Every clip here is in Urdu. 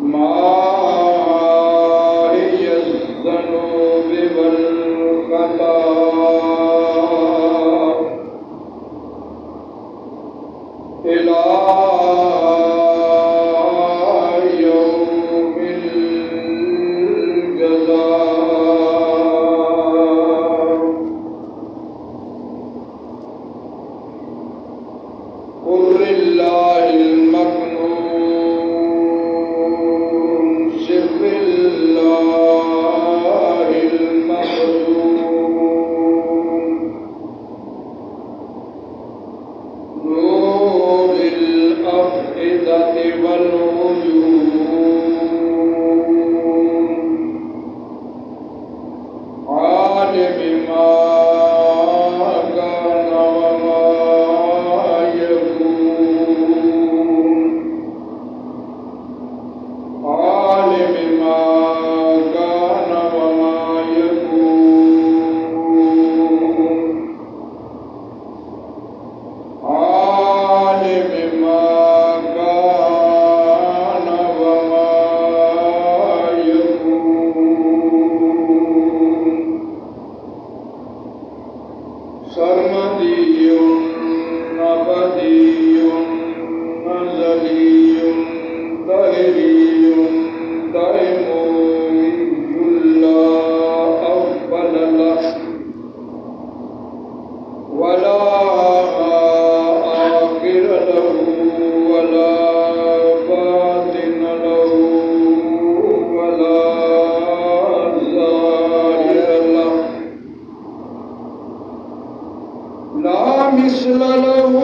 ماهي الذنوب والخطايا إلى يوم الجزاء. قل لله المكنون سر الله المخزون نور الأفئدة والعيون عالم ما كان وما يكون عالم ما كان وما يكون عالم ما كان وما يكون سرمدي أبدي أزلي دهري دائمي لا أول له ولا آخر له ولا باطن له ولا ظاهر له لا مثل له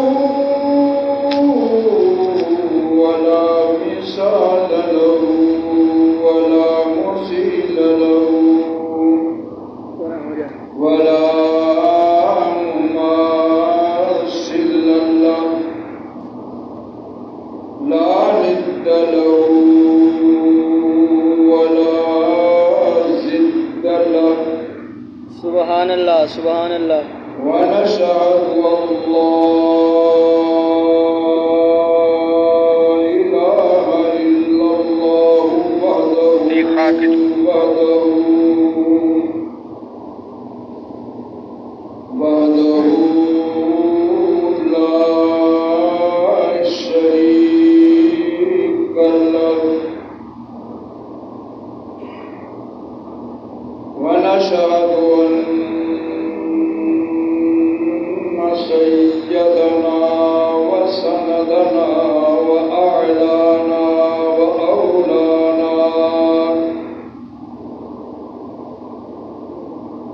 ولا مثال له ولا مثيل له ولا مماثل له لا ند له ولا ضد له. سبحان اللہ سبحان اللہ. ونشهد أن لا إله إلا الله وحده لا شريك له. ونشهد أن سيدنا وسندنا وأعلانا وأولانا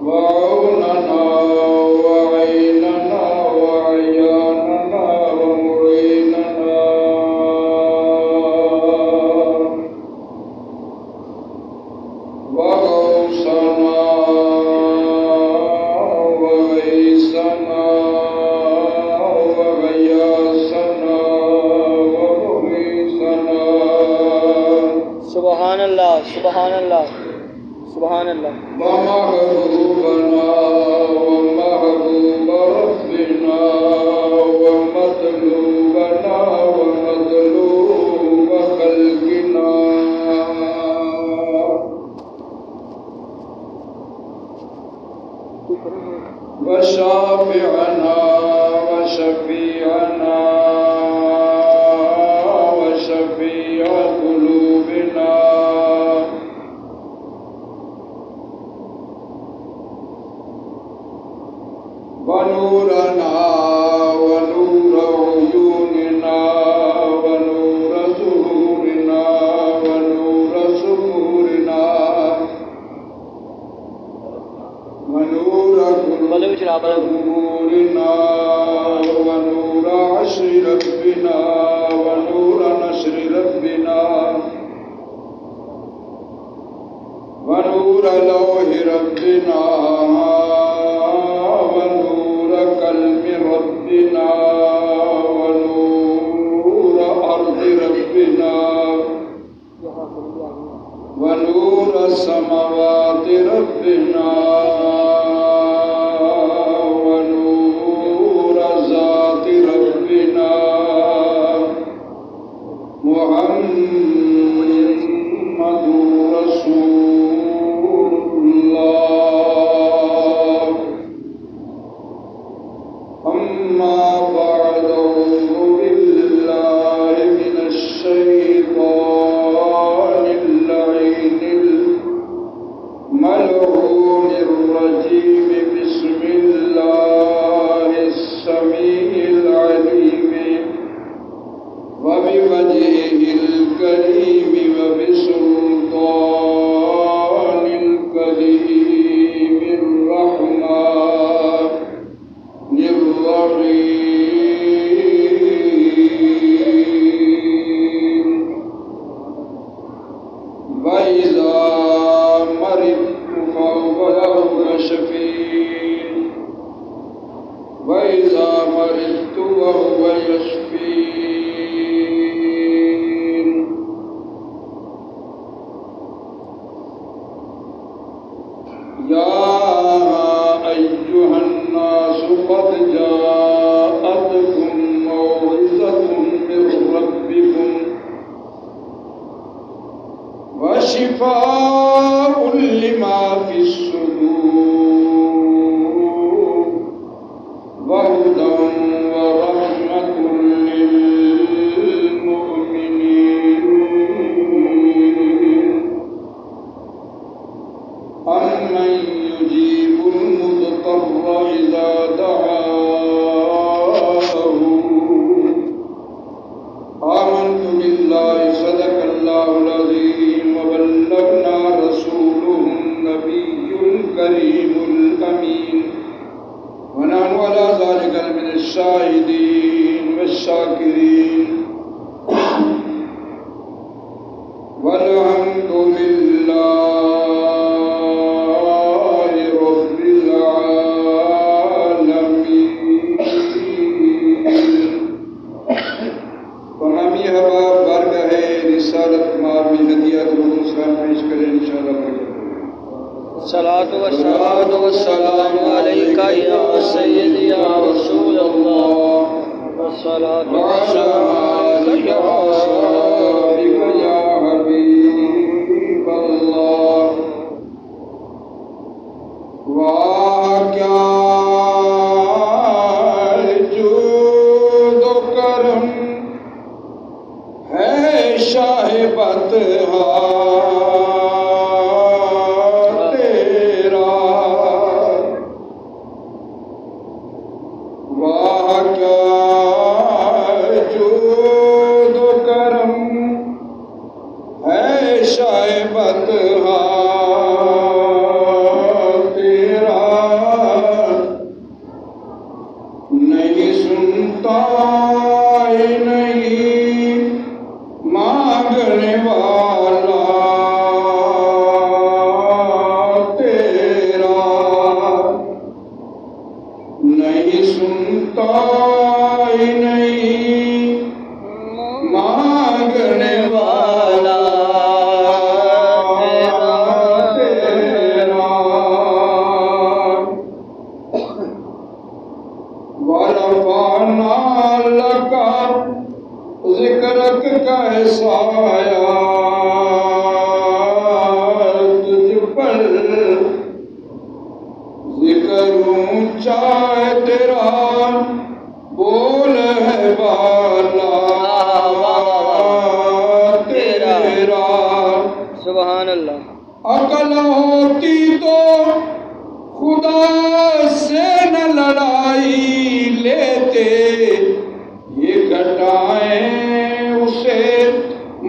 وعوننا وعيننا وعياننا ومعيننا وغوثنا وغيثنا سبحان اللہ سبحان اللہ سبحان اللہ. ومحبوبنا ومحبوب ربنا ومطلوبنا ومطلوب خلقنا وشافعنا وشفيعنا وشفيع قلوبنا ونورنا ونور عيوننا ونور ظهورنا ونور صدورنا ونور قبورنا ونور عشر ربنا ونور نشر ربنا ونور لوح ربنا ونور كلم ربنا ونور أرض ربنا ونور سماوات ربنا ونور ذات ربنا محمد رسول الله أما بعد أعوذ بالله من الشيطان اللعين الملعون الرجيم بسم الله السميع العليم وبوجهه الكريم وبسلطان الكريم الرحمن الرحيم وإذا مرضت فهو يشفين وإذا مرضت وهو يشفين يا أيها الناس قد جاءتكم موعظة من ربكم وشفاء لما في الصدور وهدى ورحمة للمؤمنين أمن يجيب المضطر إذا دعاه آمنت بالله صدق الله العظيم وبلغنا رسوله النبي الكريم الأمين ونحن على ذلك من الشاهدين والشاكرين والحمد لله رب العالمين. تمامی حباب بارگاہ رسالت مار میں ہدیہ درود و سلام پیش کریں انشاءاللہ. الصلاة والسلام عليك يا سيدي يا رسول الله والصلاة والسلام عليك يا حبيب الله. واہ کیا جود و کرم ہے شاہ بطحا تیرا. واہ کیا جود و کرم ہے شاہ بطحا تیرا. نہیں سنتا نہیں مانگنے والا تیرا. نہیں سنتا نہیں مانگنے والا تیرا. ورفعنا لك ذکرک کا سایہ تجھ پر ذکر اونچا ہے تیرا بول ہے بالا تیرا. سبحان اللہ. عقل ہوتی تو خدا سے نہ لڑائی لیتے. یہ گھٹائیں اسے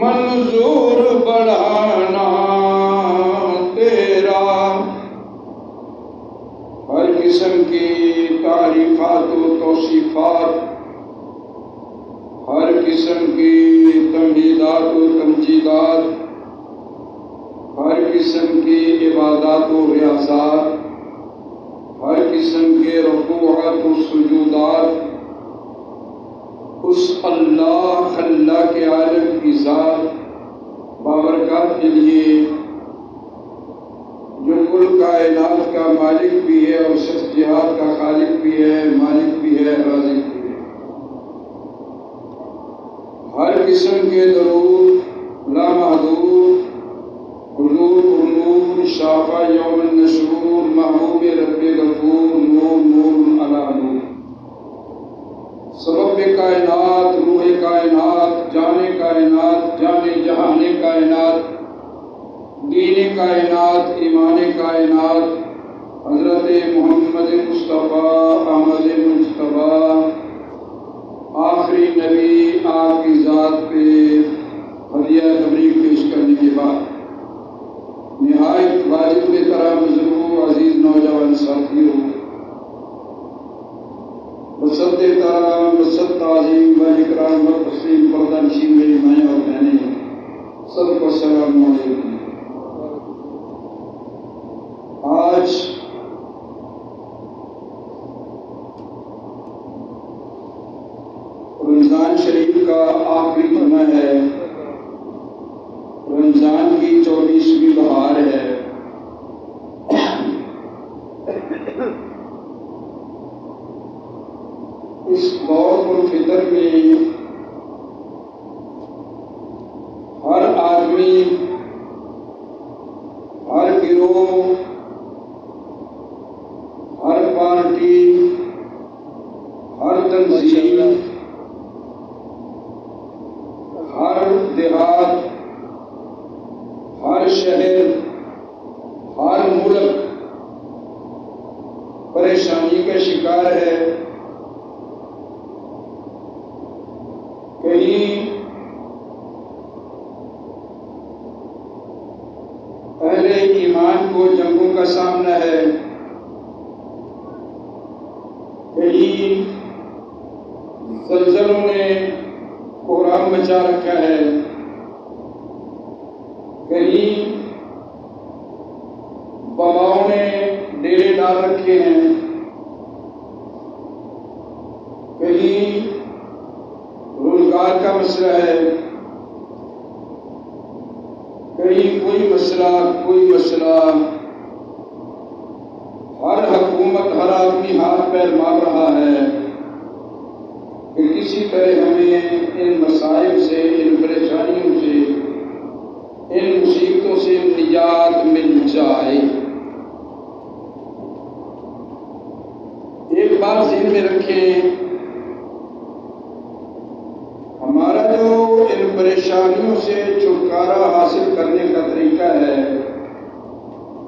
منظور بڑھانا تیرا. ہر قسم کی تعریفات و توصیفات، ہر قسم کی تمہیدات و تمجیدات، ہر قسم کی عبادات و ریاضات، ہر قسم کے رکوعات و سجودات اس اللہ خلا کے عالم کی ذات بابرکات کے لیے جو کل کائنات کا مالک بھی ہے اور شخص جہاد کا خالق بھی ہے، مالک بھی ہے، رازق بھی ہے. ہر قسم کے درود لامحدود کائنات، دین کائنات، ایمان کائنات حضرت محمد مصطفیٰ احمد مجتبیٰ آخری نبی آپ کی ذات پہ ہدیہ تبریک پیش کرنے کے بعد نہایت واجب طرح بزرگوں، عزیز نوجوان ساتھیوں، بسط احترام، بسط تعظیم و اکرام و تسلیم پردہ نشین میری مائیں اور بہنیں، سب کو السلام علیکم۔ آج رمضان شریف کا آخری جمعہ ہے، رمضان کی 24ویں بہار ہے۔ اس دور الفطر میں ہر آدمی، ہر گروہ، ہر پارٹی، ہر تنظیم، ہر دیہات، ہر شہر، ہر ملک پریشانی کا شکار ہے۔ کہیں اہل ایمان کو جنگوں کا سامنا ہے، کہیں زلزلوں نے کوہرام مچا رکھا ہے، کہیں وباؤں نے ڈیرے ڈال رکھے ہیں، کہیں روزگار کا مسئلہ ہے، کہیں کوئی مسئلہ، ہر حکومت، ہر آدمی ہاتھ پیر مار رہا ہے کہ کسی طرح ہمیں ان مسائل سے، ان پریشانیوں سے، ان مصیبتوں سے نجات مل جائے۔ ایک بات ذہن میں رکھیں، ہمارا جو ان پریشانیوں سے چھٹکارا حاصل کرنے کا طریقہ ہے،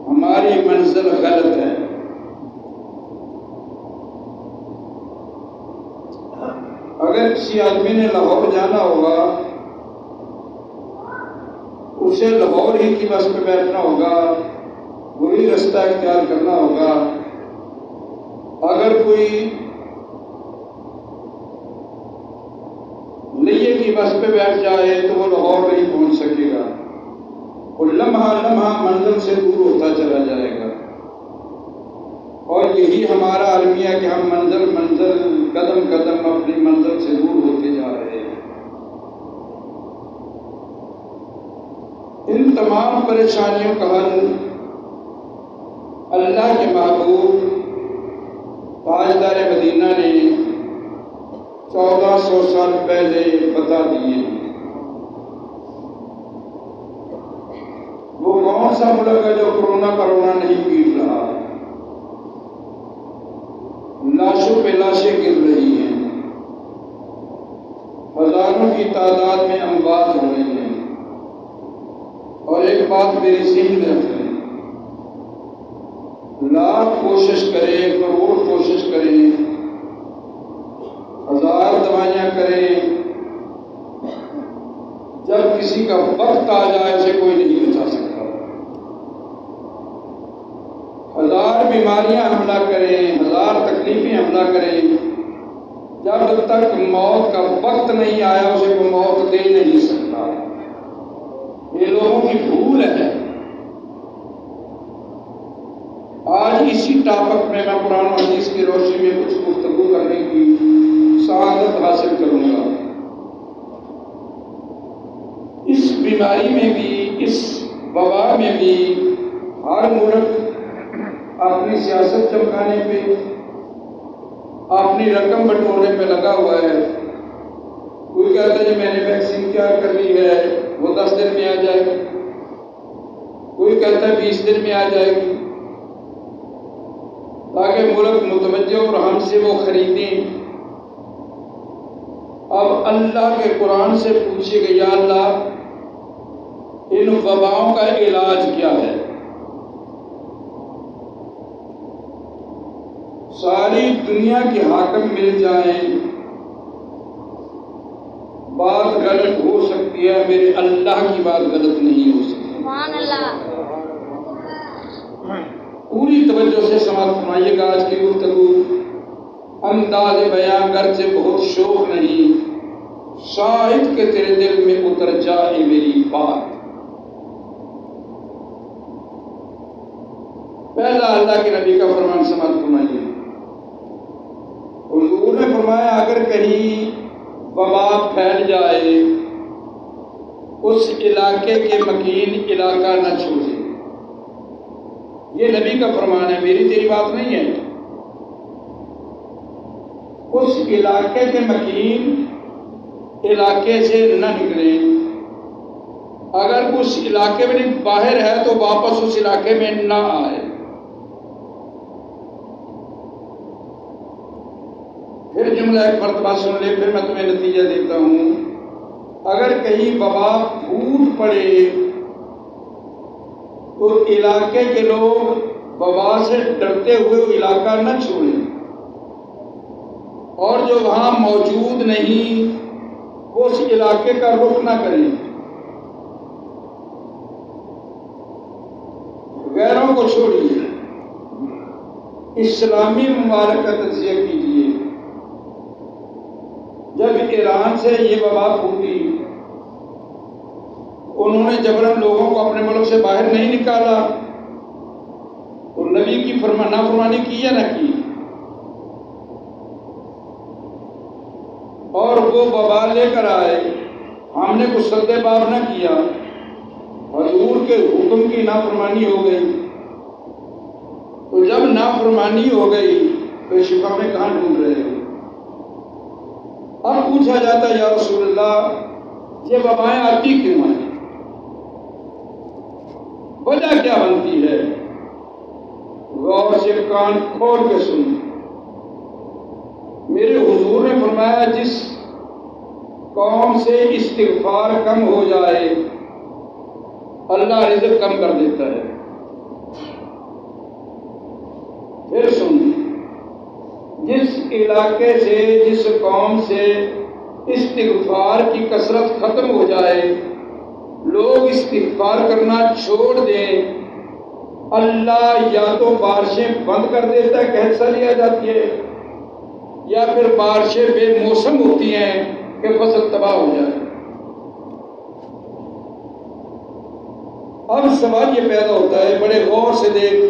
ہماری منزل غلط ہے۔ اگر کسی آدمی نے لاہور جانا ہوگا، اسے لاہور ہی کی بس پہ بیٹھنا ہوگا، وہی رستہ اختیار کرنا ہوگا۔ اگر کوئی لیے کی بس پہ بیٹھ جائے تو وہ لاہور نہیں پہنچ سکے گا، وہ لمحہ منزل سے دور ہوتا چلا جائے گا۔ اور یہی ہمارا المیہ کہ ہم منزل قدم اپنی منزل سے دور ہوتے جا رہے ہیں۔ ان تمام پریشانیوں کا حل اللہ کے محبوب تاجدار مدینہ نے 1400 سال پہلے بتا دیے۔ وہ کون سا ملک ہے جو کرونا نہیں پیٹ رہا؟ لاشوں پہ لاشیں گر رہی ہیں، ہزاروں کی تعداد میں اموات ہو رہی ہیں۔ اور ایک بات میرے ذہن میں رکھ لیں، لاکھ کوشش کریں، کروڑ کوشش کریں، ہزار دوائیاں کریں، جب کسی کا وقت آ جائے اسے کوئی نہیں بچا سکتا۔ ہزار بیماریاں حملہ کریں، ہزار تکلیفیں حملہ کریں، جب تک موت کا وقت نہیں آیا اسے کوئی موت دے نہیں سکتا۔ یہ لوگوں کی بھول ہے۔ آج اسی ٹاپک میں قرآن و حدیث کی روشنی میں کچھ گفتگو کرنے کی سعادت حاصل کروں گا۔ اس بیماری میں بھی، اس وبا میں بھی ہر ملک اپنی سیاست چمکانے پہ، اپنی رقم بٹورنے پہ لگا ہوا ہے۔ کوئی کہتا ہے جی میں نے ویکسین تیار کر لی ہے، وہ 10 دن میں آ جائے گی، کوئی کہتا ہے 20 دن میں آ جائے گی، تاکہ ملک متوجہ اور ہم سے وہ خریدیں۔ اب اللہ کے قرآن سے پوچھے گا یا اللہ ان وباؤں کا علاج کیا ہے؟ ساری دنیا کے حاکم مل جائیں، بات غلط ہو سکتی ہے، میرے اللہ کی بات غلط نہیں ہو سکتی۔ سبحان اللہ۔ پوری توجہ سے سماعت فرمائیے گا۔ آج کی گفتگو انداز بیان گر سے بہت شوق نہیں، شاید کہ تیرے دل میں اتر جائے میری بات۔ پہلا اللہ کے نبی کا فرمان سماعت فرمائیے۔ حضور نے فرمایا اگر کہیں وبا پھیل جائے، اس علاقے کے مکین علاقہ نہ چھوڑے۔ یہ نبی کا فرمان ہے، میری تیری بات نہیں ہے۔ اس علاقے کے مکین علاقے سے نہ نکلیں، اگر اس علاقے میں باہر ہے تو واپس اس علاقے میں نہ آئے۔ پھر جملہ ایک مرتبہ سن لے، پھر میں تمہیں نتیجہ دیتا ہوں۔ اگر کہیں وبا پھوٹ پڑے تو علاقے کے لوگ وبا سے ڈرتے ہوئے وہ علاقہ نہ چھوڑیں، اور جو وہاں موجود نہیں وہ اس علاقے کا رخ نہ کریں۔ غیروں کو چھوڑیے، اسلامی ممالک کا تجزیہ کیجیے۔ جب ایران سے یہ وبا پھوٹی، انہوں نے جبراً لوگوں کو اپنے ملک سے باہر نہیں نکالا، تو نبی کی نافرمانی کی یا نہ کی؟ اور وہ وبا لے کر آئے، ہم نے کچھ سد باب نہ کیا، حضور کے حکم کی نافرمانی ہو گئی۔ تو جب نافرمانی ہو گئی تو شفا میں کہاں ڈھونڈ رہے ہو؟ اب پوچھا جاتا ہے یا رسول اللہ یہ وبائیں آتی کیوں ہیں؟ وجہ کیا بنتی ہے؟ غور سے کان کھول کے سن۔ میرے حضور نے فرمایا جس قوم سے استغفار کم ہو جائے اللہ رزق کم کر دیتا ہے۔ پھر سن، جس علاقے سے جس قوم سے استغفار کی کثرت ختم ہو جائے، لوگ استغفار کرنا چھوڑ دیں، اللہ یا تو بارشیں بند کر دیتا ہے کہ حصہ لیا جاتی ہے، یا پھر بارشیں بے موسم ہوتی ہیں کہ فصل تباہ ہو جائے۔ اب سوال یہ پیدا ہوتا ہے، بڑے غور سے دیکھ،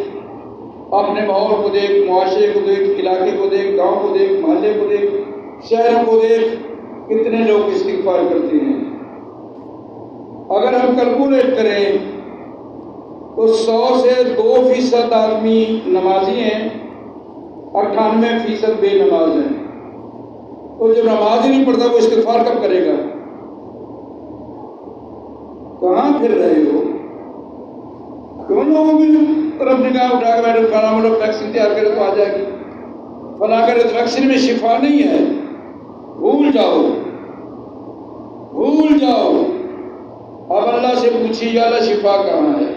اپنے ماحول کو دیکھ، معاشرے کو دیکھ، علاقے کو دیکھ، گاؤں کو دیکھ، محلے کو دیکھ، شہروں کو دیکھ، کتنے لوگ استغفار کرتے ہیں۔ اگر ہم کیلکولیٹ کریں تو 100 سے 2% آدمی نمازی ہیں، 98% بے نماز ہیں۔ تو جو نماز ہی نہیں پڑھتا وہ استغفار کب کرے گا؟ کہاں پھر رہے ہو؟ کیوں لوگوں کی طرف نگاہ اٹھا کے بیٹھے فلاں ملک ویکسین تیار کرے تو آ جائے گی، فلاں کرے تو ویکسین میں شفا نہیں ہے۔ بھول جاؤ، بھول جاؤ۔ اب اللہ سے پوچھیے یا اللہ شفا کہاں ہے؟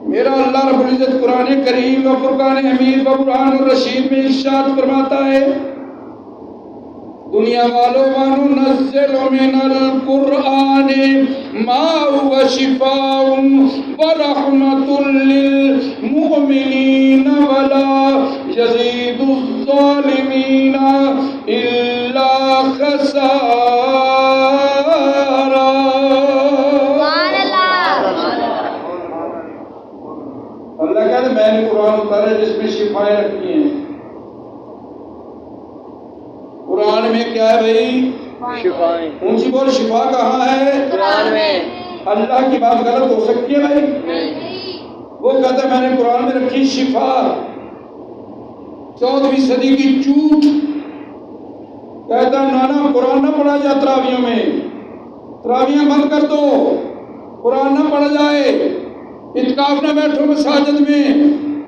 میرا اللہ رب العزت قرآن کریم و فرقان حمید و قرآن الرشید میں ارشاد فرماتا ہے، دنیا والوں وَنُنَزِّلُ مِنَ الْقُرْآنِ مَا هُوَ شِفَاءٌ وَرَحْمَةٌ لِّلْمُؤْمِنِينَ وَلَا يَزِيدُ الظَّالِمِينَ إِلَّا خَسَارًا۔ اللہ کہتا ہے میں نے قرآن اتارا جس میں شفائیں رکھی ہیں۔ قرآن میں کیا ہے بھائی؟ شفائیں۔ اونچی بول، شفا کہاں ہے؟ قرآن میں۔ اللہ کی بات غلط ہو سکتی ہے بھائی؟ وہ کہتا ہے میں نے قرآن میں رکھی شفا۔ 14ویں صدی کی جھوٹ کہتا ہے نانا قرآن نہ پڑھا جائے تراویوں میں، تراویاں بند کر دو، قرآن نہ پڑھا جائے، اعتکاف نہ بیٹھو مساجد میں،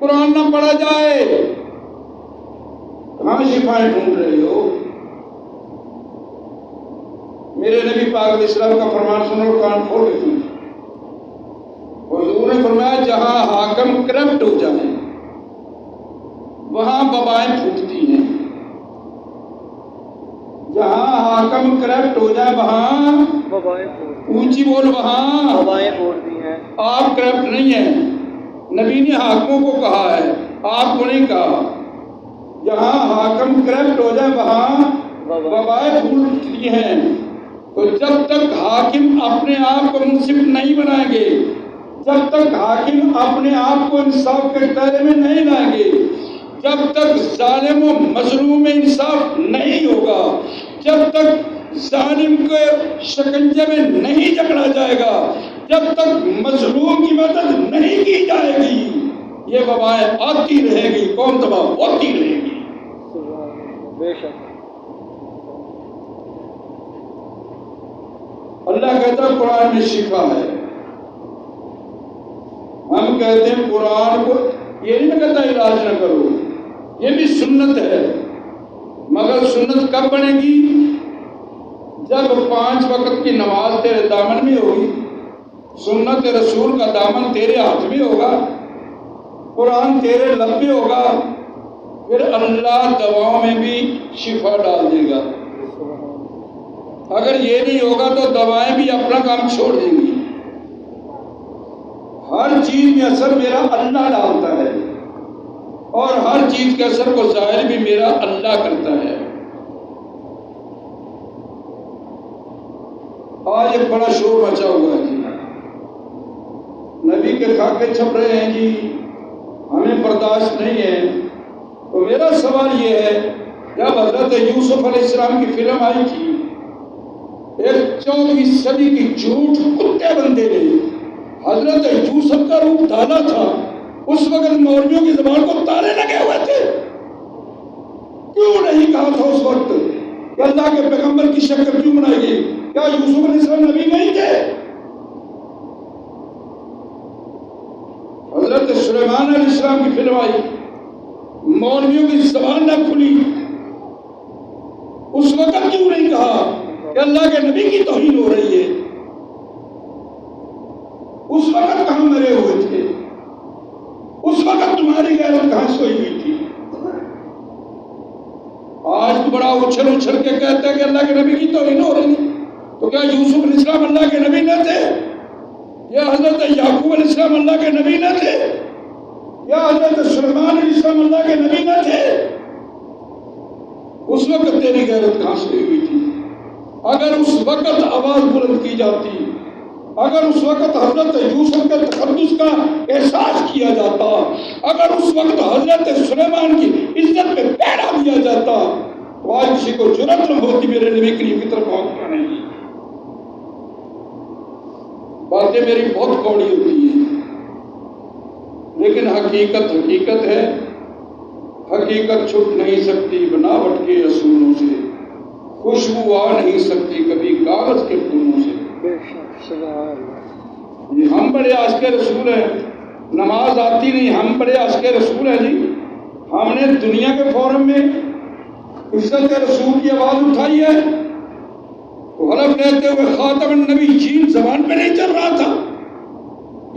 قرآن نہ پڑھا جائے۔ کہاں شفائیں ڈھونڈ رہے ہو؟ میرے نبی پاک علیہ السلام کا فرمان سنو، کان کھول کے سنو۔ حاکم کرپٹ ہو جائیں وہاں وبائیں پھوٹتی ہیں، جہاں حاکم کرپٹ ہو جائے وہاں وبائیں پھوٹ اونچی بول، وہاں وبائیں پھوٹتی ہیں۔ آپ کرپٹ نہیں ہیں، نبی نے حاکموں کو کہا ہے، آپ کو نہیں کہا۔ جہاں حاکم کرپٹ ہو جائے وہاں وبائیں پھوٹتی ہیں۔ تو جب تک حاکم اپنے آپ کو منصف نہیں بنائیں گے، جب تک حاکم اپنے آپ کو انصاف کے دائرے میں نہیں لائیں گے، جب تک ظالم و مظلوم میں انصاف نہیں ہوگا، جب تک ظالم کو شکنجے میں نہیں جکڑا جائے گا، جب تک مظلوم کی مدد نہیں کی جائے گی، یہ وبائیں آتی رہے گی، قوم تباہ ہوتی رہے گی۔ بے شک اللہ کہتا ہے قرآن میں شفا ہے۔ ہم کہتے ہیں قرآن کو، یہ نہیں کہتا علاج نہ کرو، یہ بھی سنت ہے، مگر سنت کب بنے گی؟ جب 5 وقت کی نماز تیرے دامن میں ہوگی، سنت رسول کا دامن تیرے ہاتھ میں ہوگا، قرآن تیرے لب پہ ہوگا، پھر اللہ دواؤں میں بھی شفا ڈال دے گا۔ اگر یہ نہیں ہوگا تو دوائیں بھی اپنا کام چھوڑ دیں گی۔ ہر چیز میں اثر میرا اللہ ڈالتا ہے، اور ہر چیز کے اثر کو ظاہر بھی میرا اللہ کرتا ہے۔ آج ایک بڑا شور مچا ہوا ہے جی، نبی کے خاکے چھپ رہے ہیں جی، ہمیں برداشت نہیں ہے۔ تو میرا سوال یہ ہے، جب حضرت یوسف علیہ السلام کی فلم آئی تھی، ایک 14ویں صدی کی جھوٹ کتے بندے نے حضرت یوسف کا روپ ڈالا تھا، اس وقت مولویوں کی زبان کو تالے لگے ہوئے تھے، کیوں نہیں کہا تھا اس وقت کہ اللہ کے پیغمبر کی شکل کیوں بنائی گئی؟ کیا یوسف علیہ السلام نبی نہیں تھے؟ حضرت سلیمان علیہ السلام کی فلم آئی، مولویوں کی زبان نہ کھلی، اس وقت کیوں نہیں کہا کہ اللہ کے نبی کی توہین ہو رہی ہے؟ اس وقت کہاں مرے ہوئے تھے؟ اس وقت تمہاری غیرت کہاں سوئی ہوئی تھی؟ آج تو بڑا اچھل اچھل کے کہتا ہے کہ اللہ کے نبی کی توہین ہو رہی ہے۔ تو کیا یوسف علیہ السلام اللہ کے نبی نہ تھے؟ یا حضرت یعقوب علیہ السلام اللہ کے نبی نہ تھے؟ یا حضرت سلیمان علیہ السلام اللہ کے نبی نہ تھے؟ اس وقت تیری غیرت کہاں سوئی ہوئی تھی؟ اگر اس وقت آواز بلند کی جاتی، اگر اس وقت حضرت یوسف کے تقدس کا احساس کیا جاتا، اگر اس وقت حضرت سلیمان کی عزت پہ پیرا دیا جاتا، تو آج کسی کو جرأت نہ ہوتی میرے نبی کریم کی طرف آنکھ اٹھانے کی۔ باتیں میری بہت کوڑی ہوتی ہیں، لیکن حقیقت حقیقت ہے، حقیقت چھپ نہیں سکتی بناوٹ کے اصولوں سے، خوشبو آ نہیں سکتی کبھی کاغذ کے پھولوں سے۔ یہ ہم بڑے عاشق رسول ہیں، نماز آتی نہیں، ہم بڑے عاشق رسول ہیں جی۔ ہم نے دنیا کے فورم میں عزت رسول کی آواز اٹھائی ہے، تو حلف لیتے ہوئے خاتم النبی جین زبان پہ نہیں چل رہا تھا،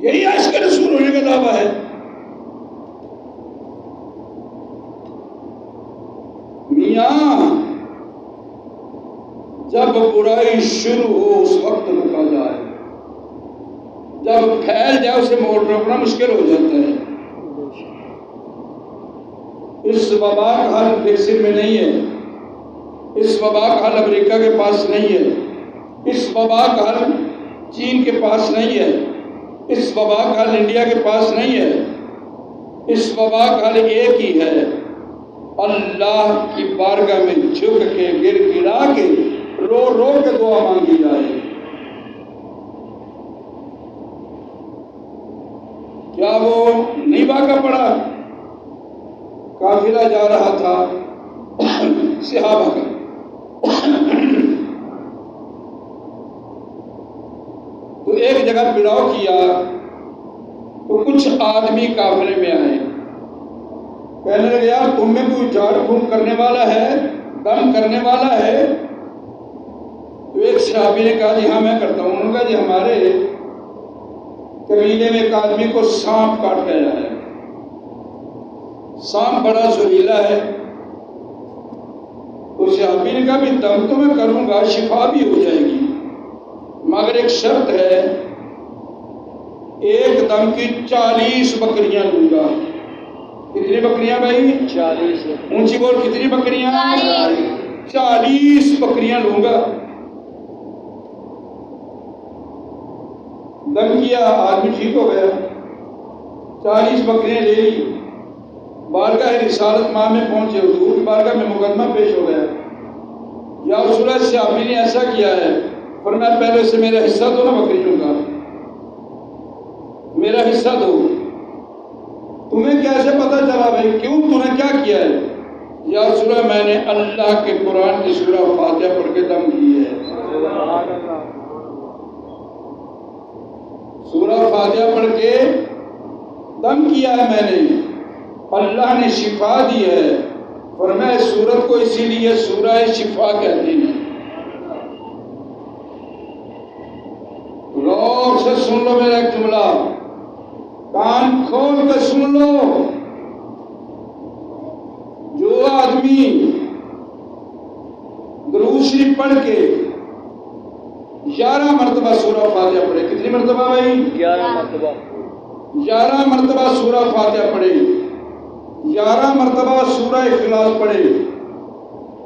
یہی عاشق رسول ہونے کا دعویٰ ہے۔ میاں جب برائی شروع ہو اس وقت رکا جائے، جب پھیل جائے اسے روکنا مشکل ہو جاتا ہے۔ اس وبا کا حل بریکسٹ میں نہیں ہے، اس وبا کا حل امریکہ کے پاس نہیں ہے، اس وبا کا حل چین کے پاس نہیں ہے، اس وبا کا حل انڈیا کے پاس نہیں ہے، اس وبا کا حل ایک ہی ہے، اللہ کی بارگاہ میں جھک کے گر گرا کے رو رو کے دعا مانگی جائے۔ کیا وہ نہیں واقع پڑا؟ قافلہ جا رہا تھا صحابہ کا، تو ایک جگہ پڑاؤ کیا، تو کچھ آدمی قافلے میں آئے، کہنے لگے یار تم میں کوئی جھاڑ پھونک کرنے والا ہے، دم کرنے والا ہے؟ تو ایک صحابی نے کہا جی ہاں میں کرتا ہوں۔ انہوں نے کہا جی ہمارے قبیلے میں ایک آدمی کو سانپ کاٹ گیا ہے. سانپ بڑا زہریلا ہے. تو صحابی نے کہا بھی دم تو میں کروں گا، شفا بھی ہو جائے گی، مگر ایک شرط ہے، ایک دم کی 40 بکریاں لوں گا. کتنی بکریاں بھائی؟ 40. اونچی بول، کتنی بکریاں؟ 40 بکریاں لوں گا. دم کیا، آدمی ٹھیک ہو گیا. 40 بکریاں لے لی، بارگاہ رسالت ماہ میں پہنچے. حضور کی بارگاہ میں مقدمہ پیش ہو گیا. یا رسول اللہ، صحابی نے ایسا کیا ہے. فرمایا پہلے سے میرا حصہ دو نا بکریوں کا، میرا حصہ دو. تمہیں کیسے پتا چلا بھائی؟ کیوں، تم نے کیا کیا ہے؟ یا رسول اللہ، میں نے اللہ کے قرآن کی سورہ فاتحہ پڑھ کے دم کی ہے. سورہ فاتحہ پڑھ کے دم کیا ہے میں نے، اللہ نے شفا دی ہے. فرمایا سورت کو اسی لیے سورہ شفا کہتے ہیں. غور سے سن لو میرا ایک جملہ، کان کھول کے سن لو. جو آدمی درود شریف پڑھ کے 11 مرتبہ سورہ فاتحہ پڑھے. کتنی مرتبہ بھائی؟ 11 مرتبہ. 11 مرتبہ سورہ فاتحہ پڑھے، 11 مرتبہ سورہ اخلاص پڑھے،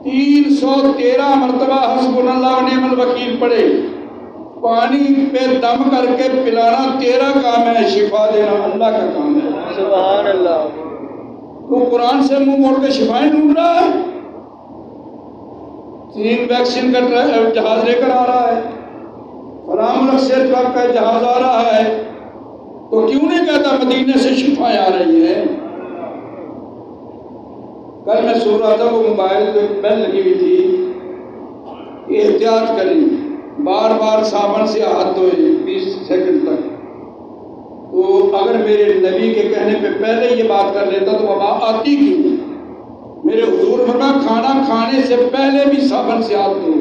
313 مرتبہ حسبنا اللہ و نعم الوکیل پڑھے. پانی پہ دم کر کے پلانا تیرا کام ہے، شفا دینا اللہ کا کام ہے. سبحان اللہ. تو قرآن سے منہ موڑ کے شفائیں ڈھونڈ رہا ہے. 3 ویکسین کا جہاز لے کر آ رہا ہے، فلاں ملک سے ٹرک کا جہاز آ رہا ہے، تو کیوں نہیں کہتا مدینے سے شفائیں آ رہی ہیں؟ کل میں سو رہا تھا، وہ موبائل پہ بیل لگی ہوئی تھی، احتیاط کریں، بار بار صابن سے ہاتھ دھوئیں 20 سیکنڈ تک. تو اگر میرے نبی کے کہنے پہ پہلے یہ بات کر لیتا تو وبا آتی کیوں؟ میرے حضور فرمایا کھانا کھانے سے پہلے بھی صابن سے ہاتھ دھو،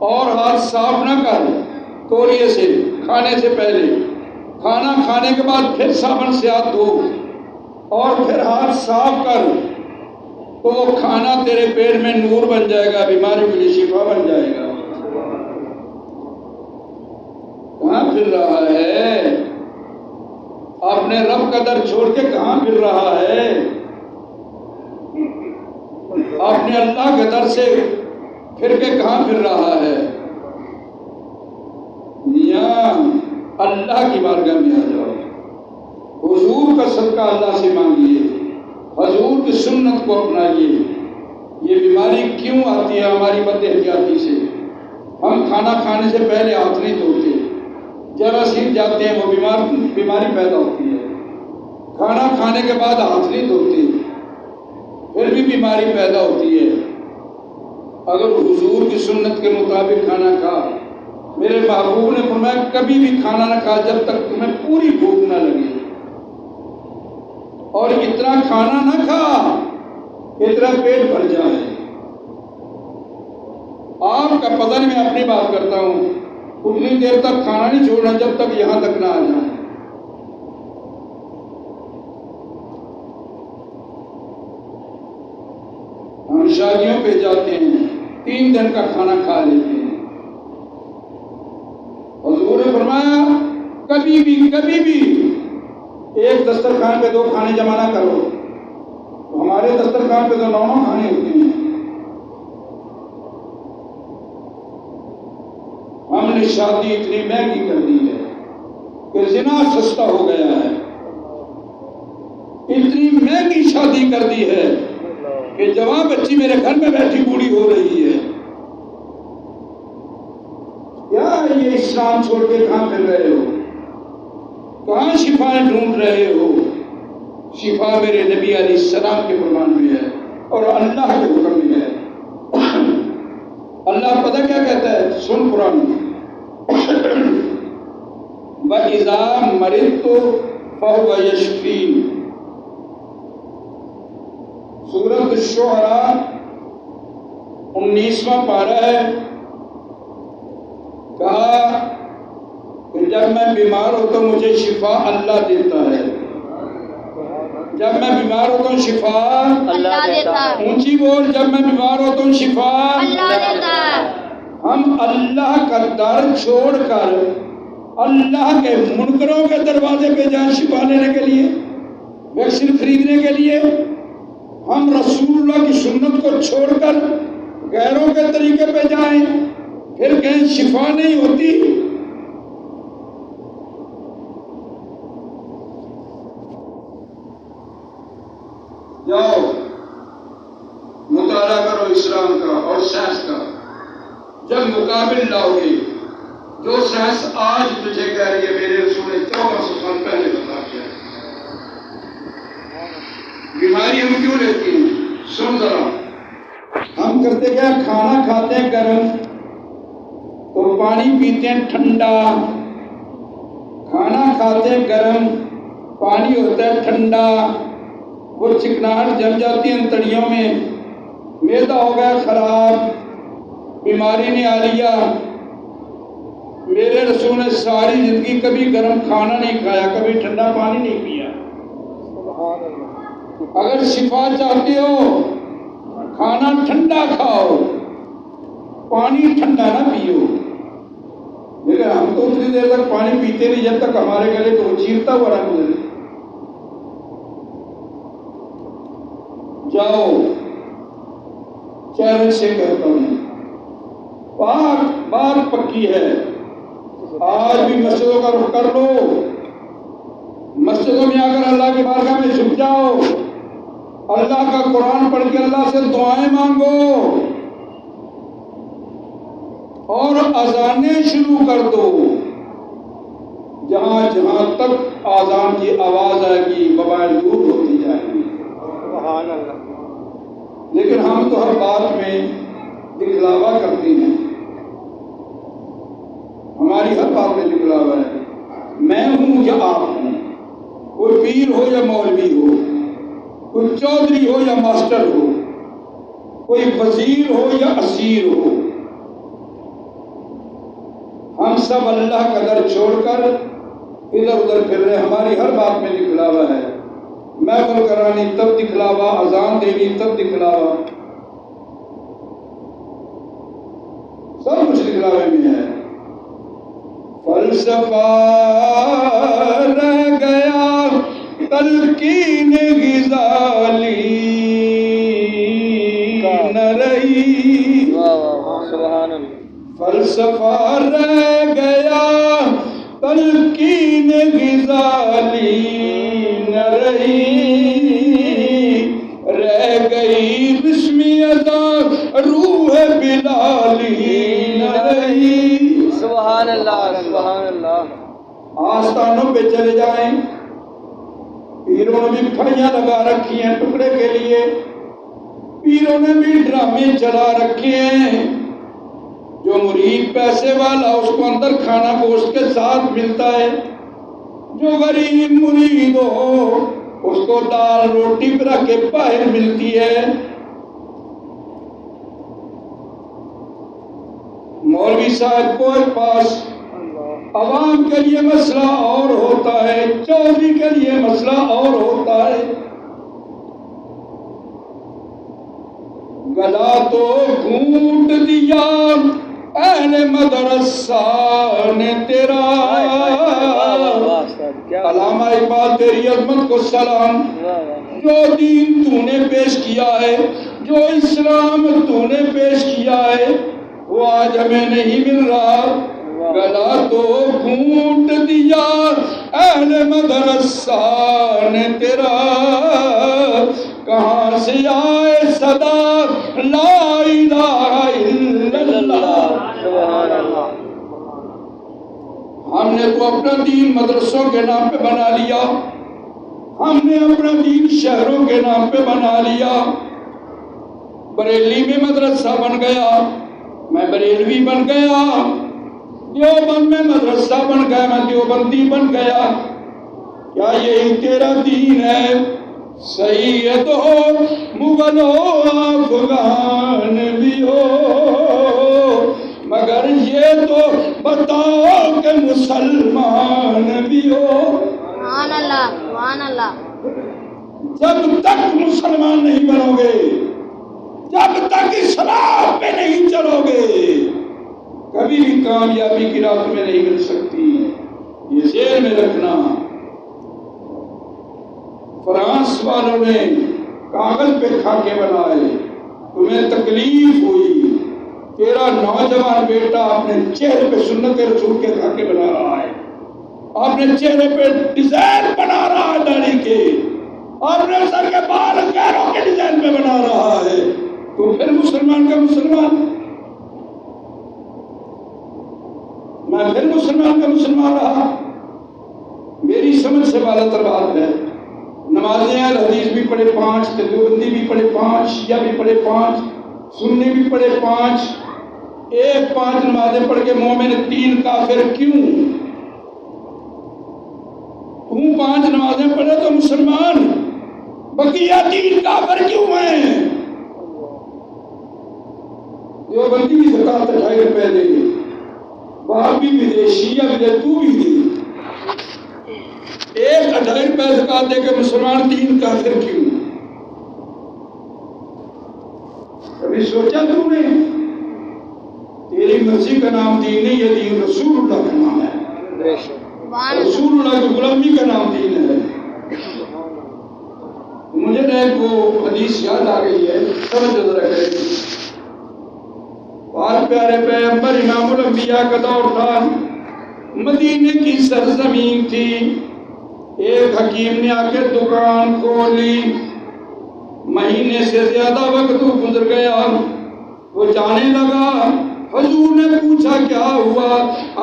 اور ہاتھ صاف نہ کر تولیے سے کھانے سے پہلے، کھانا کھانے کے بعد پھر صابن سے ہاتھ دھو اور پھر ہاتھ صاف کر، تو وہ کھانا تیرے پیٹ میں نور بن جائے گا، بیماریوں کے لیے شفا بن جائے گا. کہاں پھر رہا ہے؟ اپنے رب کا در چھوڑ کے کہاں پھر رہا ہے؟ اپنے اللہ کے در سے پھر کے کہاں پھر رہا ہے؟ میاں اللہ کی بارگاہ میں آ جاؤ، حضور کا صدقہ اللہ سے مانگیے، حضور کی سنت کو اپنائیے. یہ بیماری کیوں آتی ہے؟ ہماری بد احتیاطی سے. ہم کھانا کھانے سے پہلے ہاتھ نہیں دھوتے، جراثیم جاتے ہیں وہ بیماری پیدا ہوتی ہے. کھانا کھانے کے بعد ہاتھ نہیں دھوتے، پھر بھی بیماری پیدا ہوتی ہے. اگر حضور کی سنت کے مطابق کھانا کھا، میرے محبوب نے فرمایا کبھی بھی کھانا نہ کھا جب تک تمہیں پوری بھوک نہ لگے، اور اتنا کھانا نہ کھا اتنا پیٹ بھر جائے. آپ کا پتہ نہیں، میں اپنی بات کرتا ہوں، اتنی دیر تک کھانا نہیں چھوڑنا جب تک یہاں تک نہ آ جائے. ہم شادیوں پہ جاتے ہیں، 3 دن کا کھانا کھا لیتے ہیں. حضور نے فرمایا کبھی بھی ایک دسترخوان پہ 2 کھانے جمع نہ کرو. ہمارے دسترخوان پہ تو 9 کھانے ہوتے ہیں. ہم نے شادی اتنی مہنگی کر دی ہے کہ زنا سستا ہو گیا ہے. اتنی مہنگی شادی کر دی ہے کہ جوان بچی میرے گھر میں بیٹھی بوڑھی ہو رہی ہے. کیا یہ اسلام چھوڑ کے کہاں پھر رہے ہو؟ کہاں شفائیں ڈھونڈ رہے ہو؟ شفا میرے نبی علیہ السلام کے فرمان میں ہے اور اللہ کے حکم میں ہے. اللہ پتہ کیا کہتا ہے؟ سن قرآن میں، وَإِذَا مَرِضْتُ فَهُوَ يَشْفِينِ. سورۃ الشعراء 19واں پارہ ہے. کہا کہ جب میں بیمار ہوتا ہوں مجھے شفا اللہ دیتا ہے. جب میں بیمار ہوتا ہوں شفا اللہ دیتا ہے. اونچی بول, جب میں بیمار ہوتا ہوں شفا اللہ دیتا ہے. ہم اللہ کا در چھوڑ کر اللہ کے منکروں کے دروازے پہ جائیں شفا لینے کے لیے, ویکسین خریدنے کے لیے. ہم رسول اللہ کی سنت کو چھوڑ کر غیروں کے طریقے پہ جائیں, پھر کہیں شفا نہیں ہوتی. جاؤ مطالعہ کرو اسلام کا اور سائنس کا. جب مقابل لاؤ گے جو سائنس آج تجھے کہہ رہی ہے میرے رسول نے 1400 سال پہلے بتا دیا. بیماری ہم کیوں لیتی ہیں؟ سن ذرا, ہم کرتے کیا, کھانا کھاتے ہیں گرم تو پانی پیتے ہیں ٹھنڈا. کھانا کھاتے ہیں گرم, پانی ہوتا ہے ٹھنڈا. وہ چکناہٹ جم جاتی ہے انتڑیوں میں, معدہ ہو گیا خراب, بیماری نے آ لیا. میرے رسول نے ساری زندگی کبھی گرم کھانا نہیں کھایا, کبھی ٹھنڈا پانی نہیں پیا. اگر شفا چاہتے ہو کھانا ٹھنڈا کھاؤ, پانی ٹھنڈا نہ پیو. لیکن ہم تو اتنی دیر تک پانی پیتے نہیں جب تک ہمارے گلے کو چیرتا ہوا نہ گزرے. جاؤ چیلنج سے کہتا ہوں, بات پکی ہے. آج بھی مسجدوں کا رخ کر لو, مسجدوں میں آ کر اللہ کی بارگاہ میں جھک جاؤ, اللہ کا قرآن پڑھ کے اللہ سے دعائیں مانگو اور اذانیں شروع کر دو. جہاں جہاں تک اذان کی آواز آئے گی وبائیں دور ہوتی جائیں گی. سبحان اللہ. لیکن ہم تو ہر بات میں دکھلاوا کرتے ہیں, ہماری ہر بات میں دکھلاوا ہے. میں ہوں یا آپ ہوں, کوئی پیر ہو یا مولوی ہو, کوئی چودھری ہو یا ماسٹر ہو, کوئی وزیر ہو یا اسیر ہو, ہم سب اللہ کا در چھوڑ کر ادھر ادھر پھر رہے. ہماری ہر بات میں دکھلاوا ہے. محفل کرانی تب دکھلاوا, اذان دینی تب دکھلاوا, سب کچھ دکھلاوے میں ہے. فلسفہ رہ گیا تلقین غزالی نہ رہی. سبحان اللہ. فلسفہ رہ گیا تلقین غزالی نہ رہی, رہ گئی رسمی ادا روح بلالی نہ رہی. سبحان اللہ. سبحان اللہ. آستانوں پہ چلے جائیں, پیروں نے بھی پھڑیاں لگا رکھی ہیں ٹکڑے کے لیے, پیروں نے بھی ڈرامے چلا رکھے ہیں. جو مرید پیسے والا اس کو اندر کھانا گوشت کے ساتھ ملتا ہے, جو غریب مرید ہو اس کو دال روٹی پر رکھ کے باہر ملتی ہے. مولوی صاحب کو پاس عوام کے لیے مسئلہ اور ہوتا ہے, چودھری کے لیے مسئلہ اور ہوتا ہے. گلا تو گھونٹ دیا اہل مدرسہ نے تیرا. علامہ اقبال تیری عظمت کو سلام. جو دین تو نے پیش کیا ہے, جو اسلام تو نے پیش کیا ہے, وہ آج ہمیں نہیں مل رہا. گلا تو گھونٹ دیا اہل مدرسہ نے تیرا, کہاں سے آئے صدا لا الہ الا اللہ. سبحان اللہ. ہم نے تو اپنا دین مدرسوں کے نام پہ بنا لیا, ہم نے اپنا دین شہروں کے نام پہ بنا لیا. بریلی میں مدرسہ بن گیا, میں بریلوی بن گیا. دیوبند میں مدرسہ بن گیا, میں دیوبندی بن گیا. کیا یہی تیرا دین ہے؟ سید ہو مغل ہو افغان بھی ہو, مگر یہ تو بتاؤ کہ مسلمان بھی ہو. سبحان اللہ سبحان اللہ. جب تک مسلمان نہیں بنو گے، جب تک اسلام پہ نہیں چلو گے، کبھی بھی کامیابی کی راہ میں نہیں مل سکتی. یہ ذہن میں رکھنا. فرانس والوں نے کاغذ پہ خاکے بنائے، تمہیں تکلیف ہوئی، تیرا نوجوان بیٹا اپنے چہرے پہ سنت رسول کے خاکے بنا رہا ہے، اپنے چہرے پہ ڈیزائن بنا رہا ہے داڑھی کے، اپنے سر کے بال غیروں کے ڈیزائن پہ بنا رہا ہے، تو پھر مسلمان کا مسلمان، میں پھر مسلمان کا مسلمان رہا. میری سمجھ سے بالا تر بات ہے. نمازیں حدیث بھی پڑھے 5، دیوبندی بھی پڑھے 5، شیعہ بھی پڑھے 5، سنی بھی پڑھے 5. ایک 5 نمازیں پڑھ کے مومن 3 کافر کیوں؟ تم 5 نمازیں پڑھے تو مسلمان، بقیہ 3 کافر کیوں ہیں؟ دیوبندی کی زکات 2.5 روپے دے، وہابی بھی دے، شیعہ بھی دے، تو بھی دے. ایک 2.5 روپے زکات دے کے مسلمان 3 کافر کیوں؟ کبھی سوچا تم نے؟ تیری مرضی کا نام دین نہیں، یہ دین رسول اللہ کا نام ہے. رسول اللہ کی غلامی کا نام دین ہے. مجھے نہ وہ حدیث یاد آ گئی ہے، سمجھ ذرا کریں. اور پیارے پیغمبر امام الانبیاء کا دور تھا، مدینے کی سرزمین تھی. ایک حکیم نے آ کے دکان کھولی، مہینے سے زیادہ وقت گزر گیا. وہ جانے لگا. حضور نے پوچھا کیا ہوا؟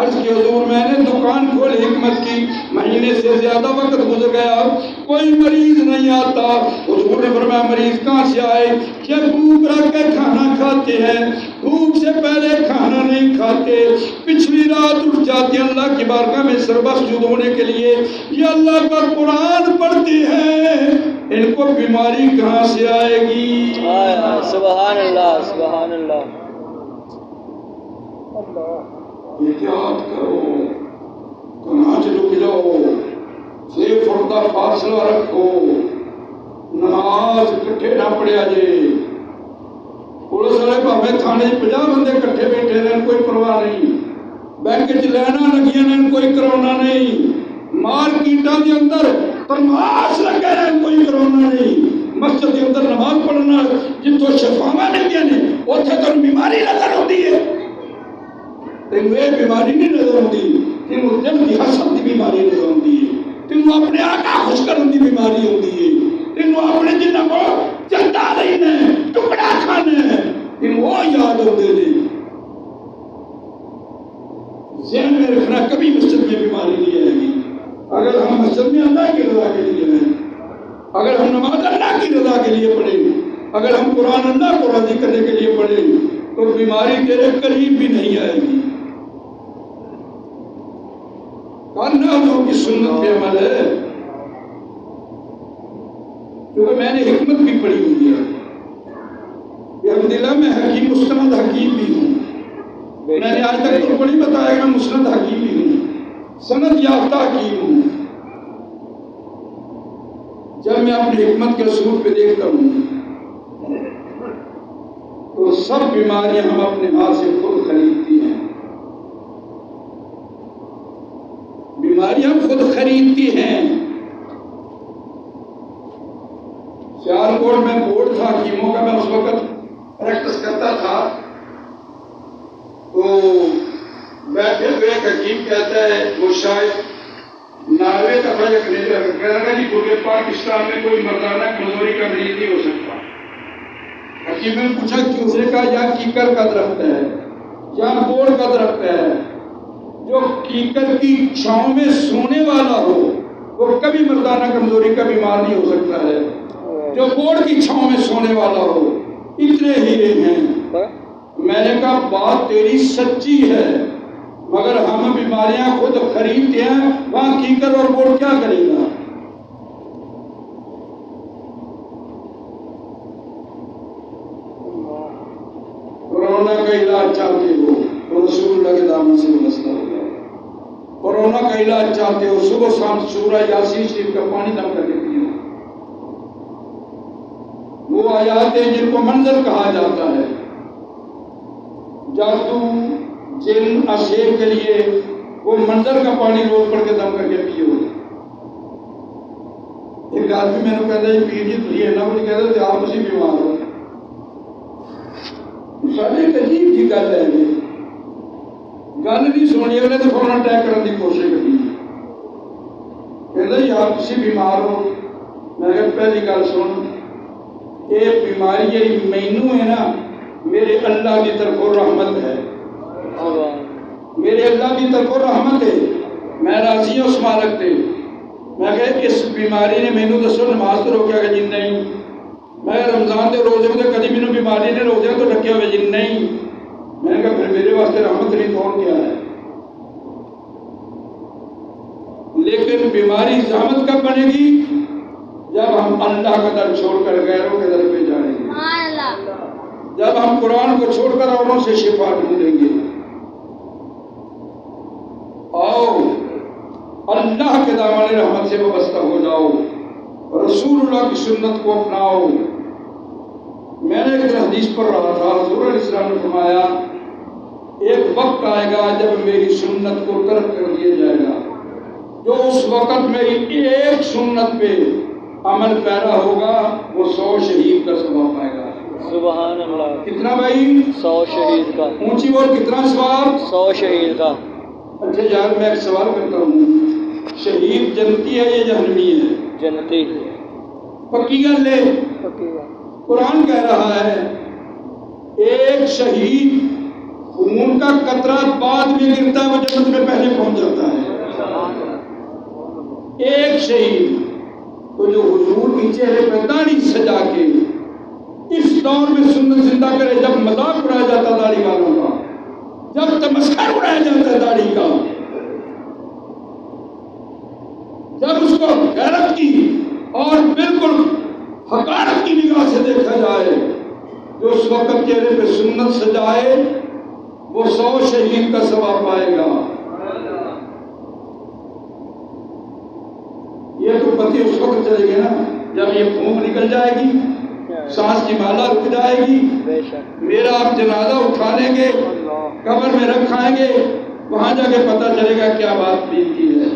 عرض کی حضور میں نے دکان کھولی حکمت کی، مہینے سے زیادہ وقت گزر گیا، کوئی مریض نہیں آتا. حضور نے فرمایا مریض کہاں سے آئے؟ کہ بھوک رکھ کے کھانا کھاتے ہیں، بھوک سے پہلے کھانا نہیں کھاتے، پچھلی رات اٹھ جاتے ہیں اللہ کی بارگاہ میں سربہ سجود ہونے کے لیے، یہ اللہ کا قرآن پڑھتے ہیں، ان کو بیماری کہاں سے آئے گی؟ سبحان اللہ سبحان اللہ. احتیاط کرو، کناج لک جاؤ، سے فردہ فاصلہ رکھو، نماز کٹھے نہ پڑیا جے. پولیس والے بھاویں تھانے 50 بندے کٹھے بیٹھے رہن کوئی پرواہ نہیں، بینک چ لائناں لگیاں رہن کوئی کرونا نہیں، مارکیٹاں دے اندر تماش لگے رہن کوئی کرونا نہیں، مسجد دے اندر نماز پڑھنا جتوں شفاواں نہیں نے اوتھے تو بیماری نظر آتی ہے. تینوں یہ بیماری نہیں نظر آتی، تینوں دل کی حسد کی بیماری نظر آتی ہے، تینوں اپنے آقا خوش کرنے کی بیماری ہوتی ہے، تینوں اپنے جنہ کو چندا لینا ہے، ٹکڑا کھانا ہے، تینوں وہ یاد ہوتے ہیں. ذہن میں رکھنا کبھی مسجد میں بیماری نہیں آئے گی. اگر ہم مسجد میں اللہ کی رضا کے لیے ہیں، اگر ہم نماز اللہ کی رضا کے لیے پڑھیں، اگر ہم قرآن اللہ کو راضی کرنے کے لیے پڑھیں، تو بیماری تیرے قریب بھی نہیں آئے گی. کارناموں کی سنت پہ عمل ہے، کیونکہ میں نے حکمت بھی پڑھی ہوئی ہے. الحمدللہ میں حکیم مستند حکیم بھی ہوں. میں نے آج تک تو بڑی بتایا کہ مستند حکیم بھی ہوں، سند یافتہ حکیم ہوں. جب میں اپنی حکمت کے اصول پہ دیکھتا ہوں تو سب بیماریاں ہم اپنے ہاتھ سے خود خریدتی ہیں. بیماریاں خود خریدتی ہیں. سیالکوٹ میں بورڈ تھا حکیموں کا، میں اس وقت پریکٹس کرتا تھا. تو بیٹھے ہوئے ایک حکیم کہتا ہے، وہ شاید ناروے کا تھا یا کینیڈا جی، پورے پاکستان میں کوئی مردانہ کمزوری کا مریض نہیں ہو سکتا. حکیم نے پوچھا کیوں؟ اس نے کہا یہاں کیکر کا درخت ہے، یہاں بورڈ کا درخت ہے، جو کیکر کی چھاؤں میں سونے والا ہو وہ کبھی مردانہ کمزوری کا بیمار نہیں ہو سکتا ہے، جو بورڈ کی چھاؤں میں سونے والا ہو. اتنے ہیرے ہیں. میں نے کہا بات تیری سچی ہے، مگر ہم بیماریاں خود خریدتے ہیں، وہاں کیکر اور بورڈ کیا کرے گا؟ کورونا کا علاج چاہتے ہو، اللہ کے دامن سے وابستہ ہو جاؤ. کورونا کا علاج چاہتے ہو صبح شام سورہ یاسین شریف کا پانی دم کر کے پیو. وہ آیات ہیں جن کو منظر کہا جاتا ہے. جادو جن اشیب کے لیے وہ منظر کا پانی روز پڑھ کے دم کر کے پیو. ایک آدمی میں نے کہتا ہے پیر جی تھی ہے نا مجھے کہتا تھے آپ اسی بیمار ہو. سارے ایک عجیب جی گل ہے گل نہیں سنی انہیں تو فوراً اٹیک کرنے کی کوشش کری. کہتا جی آپ اسی بیمار ہو. میں کہ پہلی گل سن یہ بیماری جی مینو ہے نا میرے اللہ کی طرف رحمت ہے. میرے اللہ کی طرف رحمت ہے. میں راضی ہوں اس مالک تے. میں کہ اس بیماری نے مینو دسو نماز تو روکیا کہ جن نہیں. میں رمضان کے روزے میں کدی مینو بیماری نے روزے تو ڈکیا ہوئے جن نہیں. میں نے کہا پھر میرے واسطے رحمت نہیں تو کیا ہے. لیکن بیماری زحمت کب بنے گی جب ہم اللہ کا در چھوڑ کر غیروں کے در پہ جائیں گے. جب ہم قرآن کو چھوڑ کر اوروں سے شفا ڈھونڈیں گے. آؤ اللہ کے دامن رحمت سے وابستہ ہو جاؤ. رسول اللہ کی سنت کو اپناؤ. میں نے ایک حدیث پڑھ رہا تھا حضور علیہ السلام نے فرمایا ایک وقت آئے گا جب میری سنت کو ترک کر دیا جائے گا. جو اس وقت میری ایک سنت پہ عمل پیرا ہوگا وہ 100 شہید کا ثواب پائے گا. سبحان اللہ. کتنا بھائی؟ 100 شہید کا. اونچی بول کتنا ثواب؟ 100 شہید کا. اچھا یار میں ایک سوال کرتا ہوں شہید جنتی ہے یا جہنمی ہے؟ جنتی. پکی گل ہے. قرآن کہہ رہا ہے ایک شہید خون کا قطرہ بعد میں گرتا ہے وہ جنت میں پہلے پہنچ جاتا ہے. ایک شہید تو جو حضور کی چہرے پہ داڑھی سجا کے اس دور میں سنت زندہ کرے جب مذاق اڑایا جاتا داڑھی والوں کا جب تمسخر اڑایا جاتا ہے داڑھی کا جب اس کو غیرت کی اور بالکل حقارت کی نگاہ سے دیکھا جائے جو اس وقت چہرے پہ سنت سجائے وہ 100 شہید کا ثواب پائے گا. یہ تو پتی اس وقت چلے گی نا جب یہ پھونک نکل جائے گی سانس کی مالا رک جائے گی. میرا آپ جنازہ اٹھا لیں گے قبر میں رکھائیں گے وہاں جا کے پتہ چلے گا کیا بات بیتی ہے.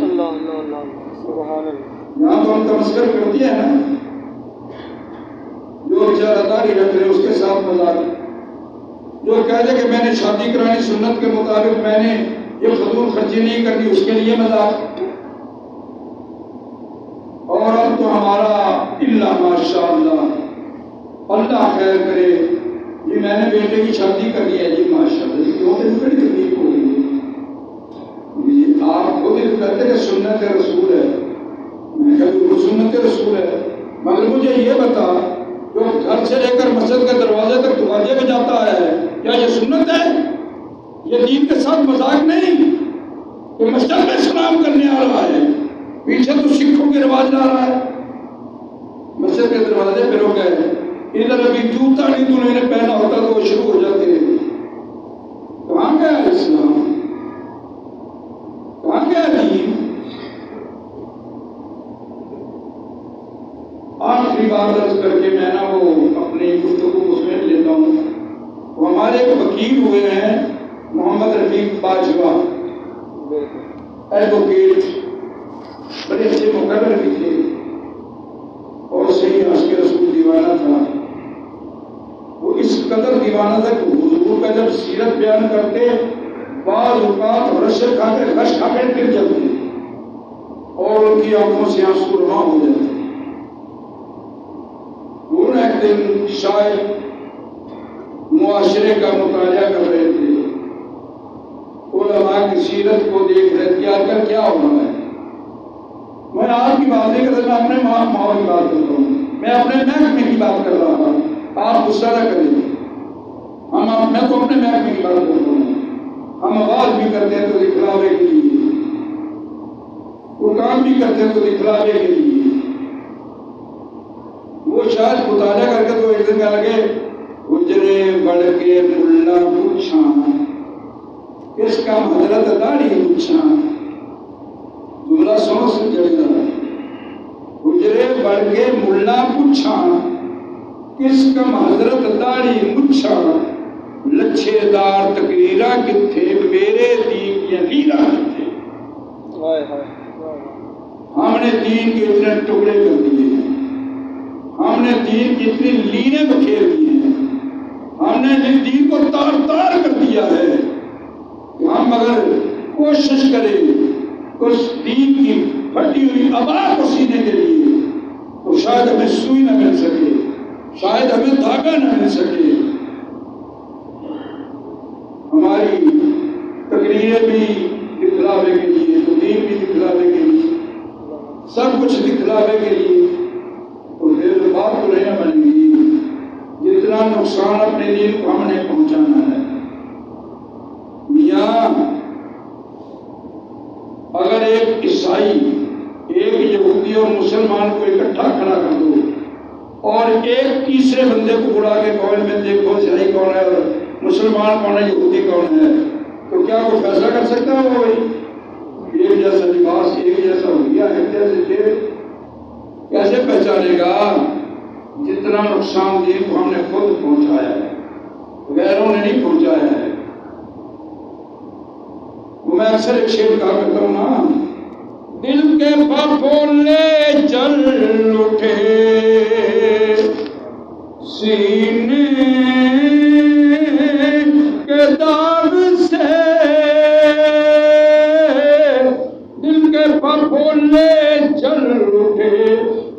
یہاں تو ہم تمسکر کرتی ہیں نا جو بیچارہ داڑھی رکھ رہے اس کے ساتھ مذاق. جو کہہ دے کہ میں نے شادی کرانی سنت کے مطابق میں نے یہ فضول خرچی نہیں کرنی اس کے لیے مذاق. اور اب تو ہمارا اللہ ماشاء اللہ اللہ خیر کرے جی میں نے بیٹے کی شادی کرنی ہے جی ماشاء اللہ جی 2 دن بڑی تکلیف ہو گئی جی. آپ خود کہتے کہ سنت رسول ہے. میں کہا سنت رسول ہے مگر مجھے یہ بتا جو گھر سے لے کر مسجد کے دروازے تک دروازے میں جاتا ہے کیا یہ سنت ہے؟ یہ دین کے ساتھ مذاق نہیں کہ مسجد میں سلام کرنے آ رہا ہے پیچھے تو سکھوں کے رواج لا رہا ہے. مسجد کے دروازے پہ روک گئے ادھر ابھی جوتا نہیں تو انہوں نے پہنا ہوتا تو وہ شروع ہو جاتے ہیں. کہاں گیا اسلام؟ کہاں گیا دین؟ آخری بات عرض کر کے میں نا وہ اپنی گفتگو کو سمیٹ لیتا ہوں. وہ ہمارے ایک وکیل ہوئے ہیں محمد رفیق باجوہ ایڈوکیٹ بڑے اچھے مقرر بھی تھے اور صحیح عاشق رسول دیوانہ تھا. وہ اس قدر دیوانہ تھا کہ حضور کا جب سیرت بیان کرتے بعض اوقات رش کھا کے گر جاتے اور ان کی آنکھوں سے آنسو رواں ہو جاتے. وہ ایک دن شاید معاشرے کا مطالعہ کر رہے تھے علماء کی سیرت کو دیکھ رہے تھے آج کل کیا ہو رہا ہے. میں آپ کی بات نہیں کر رہا اپنے ماحول کی بات کر رہا ہوں. میں اپنے محکمے کی بات کر رہا ہوں. آپ غصہ نہ کریں. میں تو اپنے محکمے کی بات کر رہا ہوں. ہم آواز بھی کرتے ہیں تو دکھلاوے کے لیے وہ کام بھی کرتے ہیں تو دکھلاوے کے لیے. وہ شاید مطالعہ کر کے تو ایک دن کہا کہ گجرے بڑھ کے ملا پوچھا اس کا حضرت داڑھی مچھا جملہ سمجھ سمجھے گا گجرے بڑھ کے ملا پوچھا کس کم حضرت داڑھی مچھا لچھے دار تقریرہ کتھے میرے دین کی لیرہ کتھے ہم نے دین کے اتنے ٹکڑے کر دیے ہیں ہم نے دین کی اتنی لیریں بکھیر دی ہیں ہم نے دین کو تار تار کر دیا ہے کہ ہم اگر کوشش کریں اس دین کی پھٹی ہوئی ابا کو سینے کے لیے تو شاید ہمیں سوئی نہ مل سکے شاید ہمیں دھاگا نہ مل سکے ہماری تقریریں بھی دکھلاوے کے لیے دین بھی دکھلاوے کے لیے سب کچھ دکھلاوے کے لیے تو پھر بات تو نہیں بنے گی جتنا نقصان اپنے دین کو ہم نے پہنچانا ہے میاں اگر ایک عیسائی ایک یہودی اور مسلمان کو اکٹھا کھڑا کر دو اور ایک تیسرے بندے کو بلا کے کون میں دیکھو عیسائی کون ہے اور مسلمان کون ہے یہودی کون ہے تو کیا کوئی فیصلہ کر سکتا ہے وہ ایک جیسا لباس ایک جیسا ہو گیا ایک جیسے چہرے کیسے پہچانے گا جتنا نقصان دین کو ہم نے خود پہنچایا ہے غیروں نے نہیں پہنچایا ہے وہ میں اکثر ایک شعر کہا کرتا ہوں نا دل کے پھپھولے جل اٹھے سینے کے داغ سے دل کے پھپھولے جل اٹھے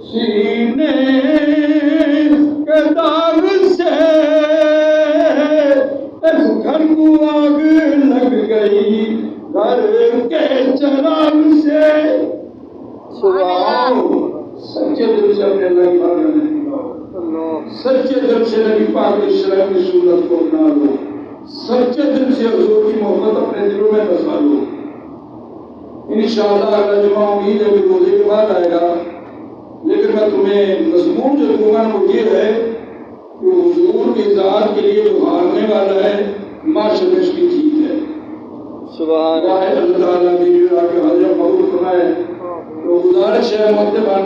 سینے کے داغ سے اس گھر کو آگ لگ گئی گھر کے چراغ سے سچے دل سے اپنے اللہ کی بات کرنے سچے دل سے نبی پاک اسلام کی سنت کو اپنا لو سچے دل سے حضور کی محبت اپنے دلوں میں بسا لو انشاءاللہ اگلا جمعہ امید ہے کہ روزے کے بعد آئے گا لیکن میں تمہیں مضمون جو دوں گا وہ یہ ہے کہ حضور کی ذات کے لیے جو ہارنے والا ہے معاشرے میں اس کی جیت ہے سبحان اللہ تعالیٰ میری کے حاضر قبول فرمائے تو گزارش ہے محترم